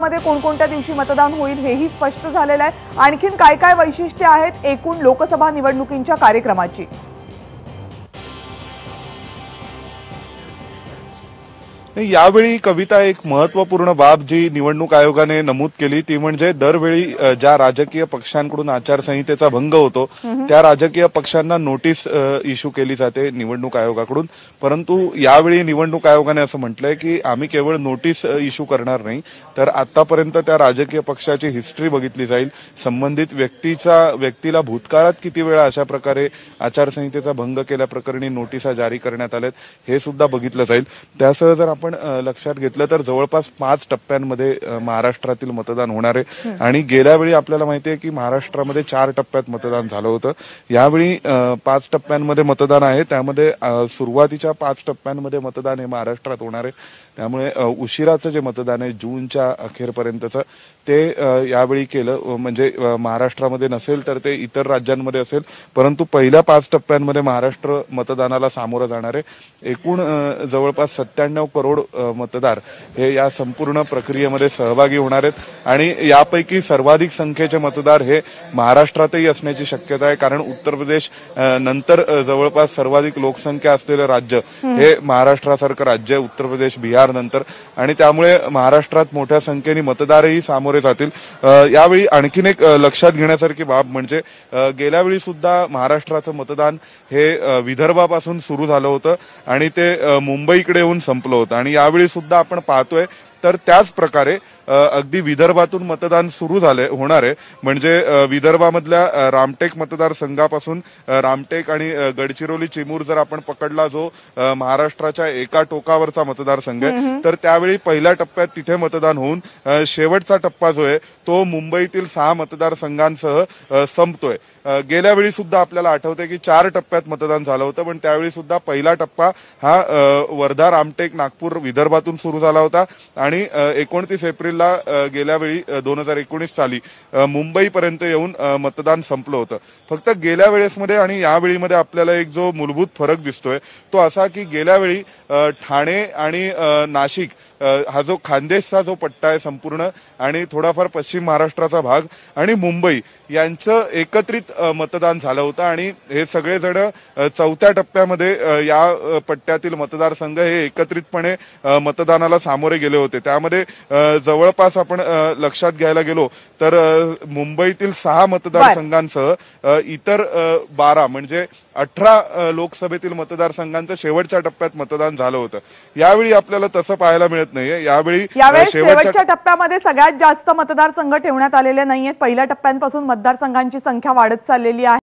मध्ये कोणकोणत्या दिवशी मतदान होईल हेही स्पष्ट झालेलं आहे। आणखीन काय काय वैशिष्ट्ये आहेत एकूण लोकसभा निवडणुकींच्या कार्यक्रमाची? यावेळी कविता एक महत्त्वपूर्ण बाब जी निवडणूक आयोगाने नमूद केली ती म्हणजे दरवेळी ज्या राजकीय पक्षांकडून आचारसंहितेचा भंग होतो त्या राजकीय पक्षांना नोटीस इश्यू केली जाते निवडणूक आयोगाकडून। परंतु यावेळी निवडणूक आयोगाने असं म्हटलंय की आम्ही केवळ नोटीस इश्यू करणार नाही, तर आतापर्यंत त्या राजकीय पक्षाची हिस्ट्री बघितली जाईल, संबंधित व्यक्तीला भूतकाळात किती वेळा अशा प्रकारे आचारसंहितेचा भंग केल्याप्रकरणी नोटिसा जारी करण्यात आल्यात हे सुद्धा बघितलं जाईल। त्यासह जर आपण लक्षात घेतलं तर जवळपास 5 टप्प्यांमध्ये महाराष्ट्रातील मतदान होणार आहे आणि गेल्या वेळी आपल्याला माहिती आहे की महाराष्ट्रामध्ये 4 टप्प्यात मतदान झालं होतं। यावेळी 5 टप्प्यांमध्ये मतदान आहे, त्यामध्ये सुरुवातीच्या 5 टप्प्यांमध्ये मतदान हे महाराष्ट्रात होणार आहे। त्यामुळे उशिराचं जे मतदान आहे जूनच्या अखेरपर्यंतचं ते यावेळी केलं, म्हणजे महाराष्ट्रामध्ये नसेल तर ते इतर राज्यांमध्ये असेल, परंतु पहिल्या 5 टप्प्यांमध्ये महाराष्ट्र मतदानाला सामोरं जाणार आहे। एकूण जवळपास 97 करोड मतदार हे या संपूर्ण प्रक्रियेमध्ये सहभागी होणार आहेत आणि यापैकी सर्वाधिक संख्येचे मतदार हे महाराष्ट्रातही असण्याची शक्यता आहे, कारण उत्तर प्रदेश नंतर जवळपास सर्वाधिक लोकसंख्या असलेलं राज्य हे महाराष्ट्रासारखं राज्य आहे, उत्तर प्रदेश बिहार नंतर, आणि त्यामुळे महाराष्ट्रात मोठ्या संख्येने मतदारही सामोरे जातील। यावेळी आणखीन एक लक्षात घेण्यासारखी बाब म्हणजे गेल्या वेळी सुद्धा महाराष्ट्राचं मतदान हे विदर्भापासून सुरू झालं होतं आणि ते मुंबईकडे येऊन संपलं होतं आणि यावेळी सुद्धा आपण पाहतोय तर त्याच प्रकारे अगदी विदर्भातून मतदान सुरू होणार आहे। म्हणजे विदर्भामधल्या रामटेक मतदारसंघापासून रामटेक आणि गडचिरोली चिमूर जर आपण पकडला जो महाराष्ट्राच्या एका टोकावरचा मतदारसंघ आहे, तर त्यावेळी पहिल्या टप्प्यात तिथे मतदान होऊन शेवटचा टप्पा जो आहे तो मुंबईतील 6 मतदारसंघांसह संपतोय। गेल्या वेळी सुद्धा आपल्याला आठवतंय की 4 टप्प्यात मतदान झालं होतं, पण त्यावेळी सुद्धा पहिला टप्पा हा वर्धा रामटेक नागपूर विदर्भातून सुरू झाला होता आणि 29 एप्रिलला गेल्या वेळी 2019 साली मुंबईपर्यंत येऊन मतदान संपलं होतं। फक्त गेल्या वेळेसमध्ये आणि यावेळीमध्ये आपल्याला एक जो मूलभूत फरक दिसतोय तो असा की गेल्या वेळी ठाणे आणि नाशिक हा जो खानदेशचा जो पट्टा आहे संपूर्ण आणि थोडाफार पश्चिम महाराष्ट्राचा भाग आणि मुंबई यांचं एकत्रित मतदान झालं होतं आणि हे सगळेजण 4थ्या टप्प्यामध्ये या पट्ट्यातील मतदारसंघ हे एकत्रितपणे मतदानाला सामोरे गेले होते। त्यामध्ये जवळपास आपण लक्षात घ्यायला गेलो तर मुंबईतील 6 मतदारसंघांसह इतर 12 म्हणजे 18 लोकसभेतील मतदारसंघांचं शेवटच्या टप्प्यात मतदान झालं होतं। यावेळी आपल्याला तसं पाहायला मिळत नाहीये। यावेळी शेवटच्या टप्प्यामध्ये सगळ्यात जास्त मतदारसंघ ठेवण्यात आलेले नाहीयेत। पहिल्या टप्प्यांपासून मतदारसंघांची संख्या वाढत चाललेली आहे।